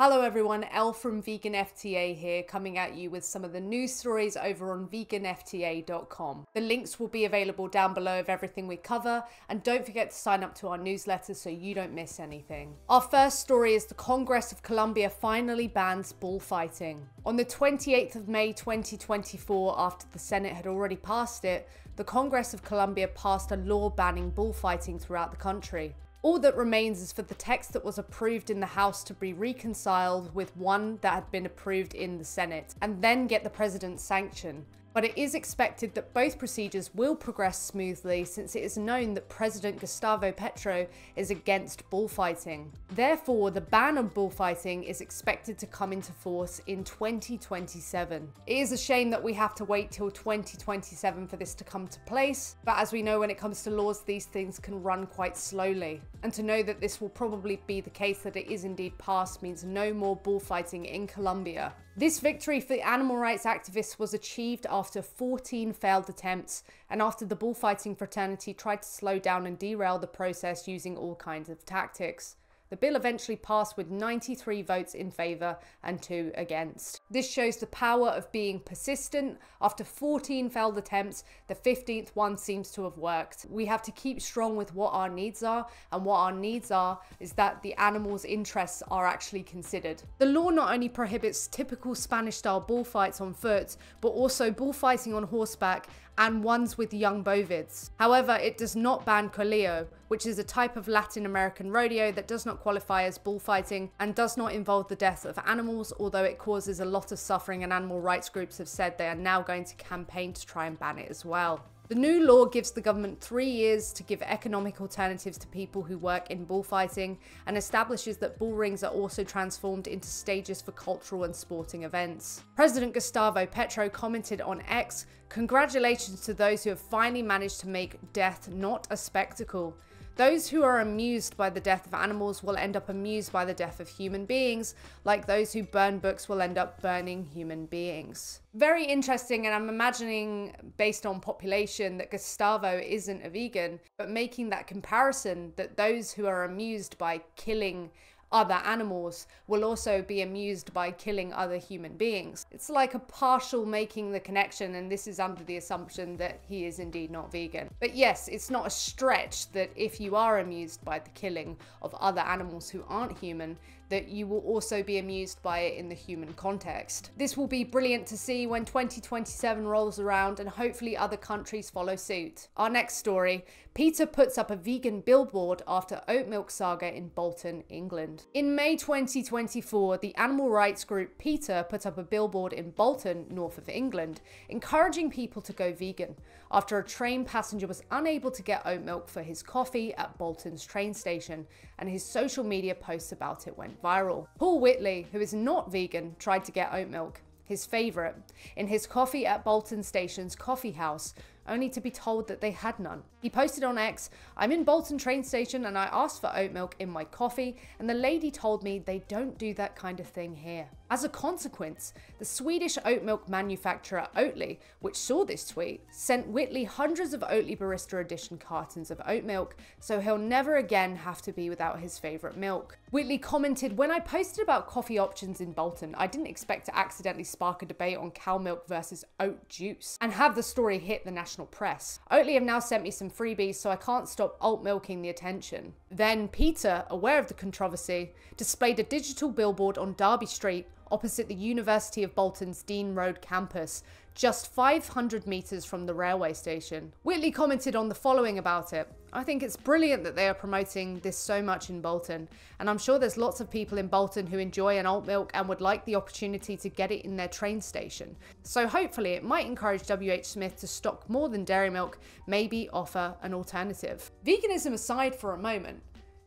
Hello everyone, Elle from Vegan FTA here, coming at you with some of the news stories over on veganfta.com. The links will be available down below of everything we cover, and don't forget to sign up to our newsletter so you don't miss anything. Our first story is the Congress of Colombia finally bans bullfighting. On the 28th of May 2024, after the Senate had already passed it, the Congress of Colombia passed a law banning bullfighting throughout the country. All that remains is for the text that was approved in the House to be reconciled with one that had been approved in the Senate, and then get the president's sanction. But it is expected that both procedures will progress smoothly, since it is known that President Gustavo Petro is against bullfighting. Therefore, the ban on bullfighting is expected to come into force in 2027. It is a shame that we have to wait till 2027 for this to come to place, but as we know, when it comes to laws, these things can run quite slowly. And to know that this will probably be the case, that it is indeed passed, means no more bullfighting in Colombia. This victory for the animal rights activists was achieved after 14 failed attempts, and after the bullfighting fraternity tried to slow down and derail the process using all kinds of tactics. The bill eventually passed with 93 votes in favour and 2 against. This shows the power of being persistent. After 14 failed attempts, the 15th one seems to have worked. We have to keep strong with what our needs are, and what our needs are is that the animals' interests are actually considered. The law not only prohibits typical Spanish-style bullfights on foot, but also bullfighting on horseback and ones with young bovids. However, it does not ban coleo, which is a type of Latin American rodeo that does not qualify as bullfighting and does not involve the death of animals, although it causes a lot of suffering, and animal rights groups have said they are now going to campaign to try and ban it as well. The new law gives the government 3 years to give economic alternatives to people who work in bullfighting, and establishes that bull rings are also transformed into stages for cultural and sporting events. President Gustavo Petro commented on X, "Congratulations to those who have finally managed to make death not a spectacle. Those who are amused by the death of animals will end up amused by the death of human beings, like those who burn books will end up burning human beings." Very interesting, and I'm imagining, based on population, that Gustavo isn't a vegan, but making that comparison that those who are amused by killing other animals will also be amused by killing other human beings. It's like a partial making the connection, and this is under the assumption that he is indeed not vegan. But yes, it's not a stretch that if you are amused by the killing of other animals who aren't human, that you will also be amused by it in the human context. This will be brilliant to see when 2027 rolls around, and hopefully other countries follow suit. Our next story, PETA puts up a vegan billboard after oat milk saga in Bolton, England. In May 2024, the animal rights group PETA put up a billboard in Bolton, north of England, encouraging people to go vegan after a train passenger was unable to get oat milk for his coffee at Bolton's train station, and his social media posts about it went viral. Paul Whitley, who is not vegan, tried to get oat milk, his favourite, in his coffee at Bolton Station's coffee house, only to be told that they had none. He posted on X, "I'm in Bolton train station and I asked for oat milk in my coffee, and the lady told me they don't do that kind of thing here." As a consequence, the Swedish oat milk manufacturer Oatly, which saw this tweet, sent Whitley hundreds of Oatly Barista Edition cartons of oat milk, so he'll never again have to be without his favourite milk. Whitley commented, "When I posted about coffee options in Bolton, I didn't expect to accidentally spark a debate on cow milk versus oat juice, and have the story hit the national press. Oatly have now sent me some freebies, so I can't stop oat milking the attention." Then PETA, aware of the controversy, displayed a digital billboard on Derby Street opposite the University of Bolton's Dean Road campus, just 500 metres from the railway station. Whitley commented on the following about it, "I think it's brilliant that they are promoting this so much in Bolton, and I'm sure there's lots of people in Bolton who enjoy an oat milk and would like the opportunity to get it in their train station. So hopefully it might encourage WH Smith to stock more than dairy milk, maybe offer an alternative." Veganism aside for a moment,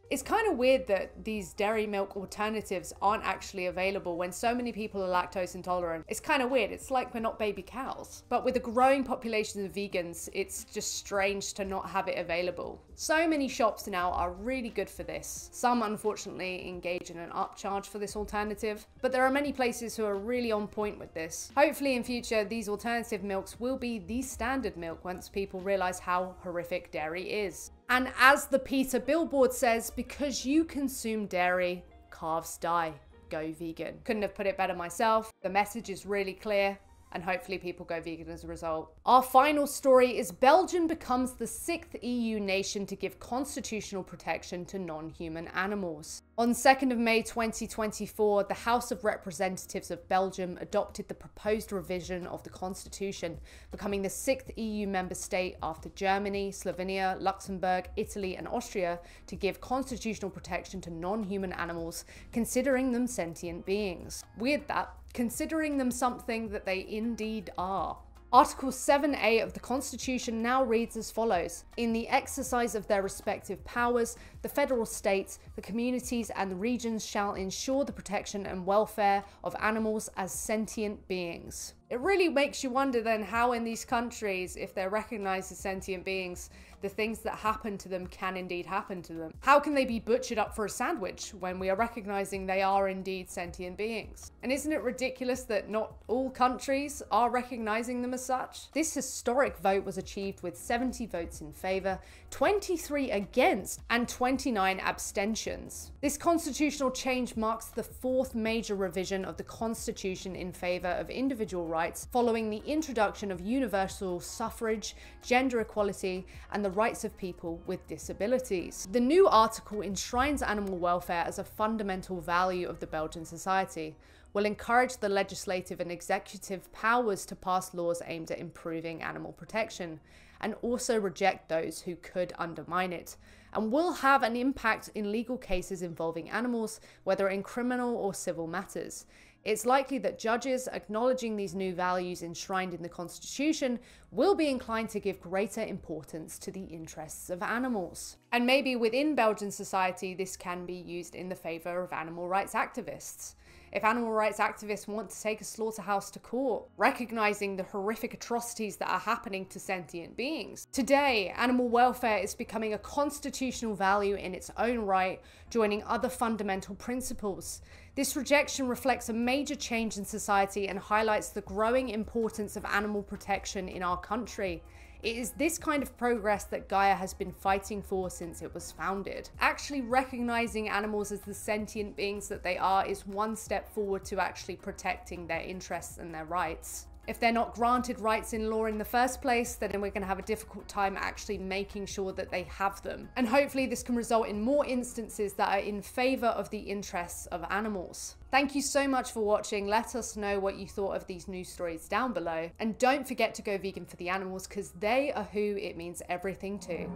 it's kind of weird that these dairy milk alternatives aren't actually available when so many people are lactose intolerant. It's kind of weird. It's like we're not baby cows. But with a growing population of vegans, it's just strange to not have it available. So many shops now are really good for this. Some unfortunately engage in an upcharge for this alternative, but there are many places who are really on point with this. Hopefully in future, these alternative milks will be the standard milk once people realize how horrific dairy is. And as the PETA billboard says, because you consume dairy, calves die. go vegan. Couldn't have put it better myself. The message is really clear, and hopefully people go vegan as a result. Our final story is Belgium becomes the 6th EU nation to give constitutional protection to non-human animals. On 2nd of May 2024, the House of Representatives of Belgium adopted the proposed revision of the constitution, becoming the 6th EU member state after Germany, Slovenia, Luxembourg, Italy, and Austria to give constitutional protection to non-human animals, considering them sentient beings. Weird that, considering them something that they indeed are. Article 7A of the Constitution now reads as follows: in the exercise of their respective powers, the federal states, the communities, and the regions shall ensure the protection and welfare of animals as sentient beings. It really makes you wonder then how in these countries, if they're recognized as sentient beings, the things that happen to them can indeed happen to them. How can they be butchered up for a sandwich when we are recognizing they are indeed sentient beings? And isn't it ridiculous that not all countries are recognizing them as such? This historic vote was achieved with 70 votes in favor, 23 against, and 29 abstentions. This constitutional change marks the 4th major revision of the Constitution in favor of individual rights, following the introduction of universal suffrage, gender equality, and the rights of people with disabilities. The new article enshrines animal welfare as a fundamental value of the Belgian society, will encourage the legislative and executive powers to pass laws aimed at improving animal protection, and also reject those who could undermine it, and will have an impact in legal cases involving animals, whether in criminal or civil matters. It's likely that judges, acknowledging these new values enshrined in the Constitution, will be inclined to give greater importance to the interests of animals. And maybe within Belgian society, this can be used in the favour of animal rights activists. If animal rights activists want to take a slaughterhouse to court, recognizing the horrific atrocities that are happening to sentient beings. Today, animal welfare is becoming a constitutional value in its own right, joining other fundamental principles. This rejection reflects a major change in society and highlights the growing importance of animal protection in our country. It is this kind of progress that Gaia has been fighting for since it was founded. Actually recognizing animals as the sentient beings that they are is one step forward to actually protecting their interests and their rights. If they're not granted rights in law in the first place, then we're going to have a difficult time actually making sure that they have them. And hopefully this can result in more instances that are in favor of the interests of animals. Thank you so much for watching. Let us know what you thought of these news stories down below. And don't forget to go vegan for the animals, because they are who it means everything to.